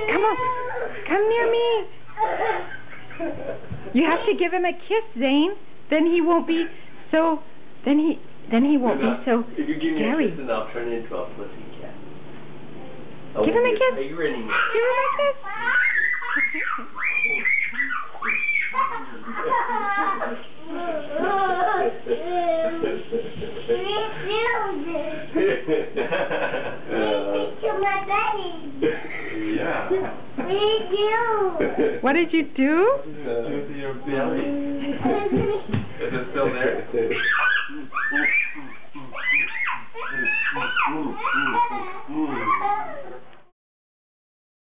Come on, come near me. You have to give him a kiss, Zane. Then he won't be so. Then he won't be so scary. If you give me a kiss, then I'll turn into a pussy cat. Give him a kiss. Are you ready? Give him a kiss. Yeah. What did you do? To your belly. Is it still there?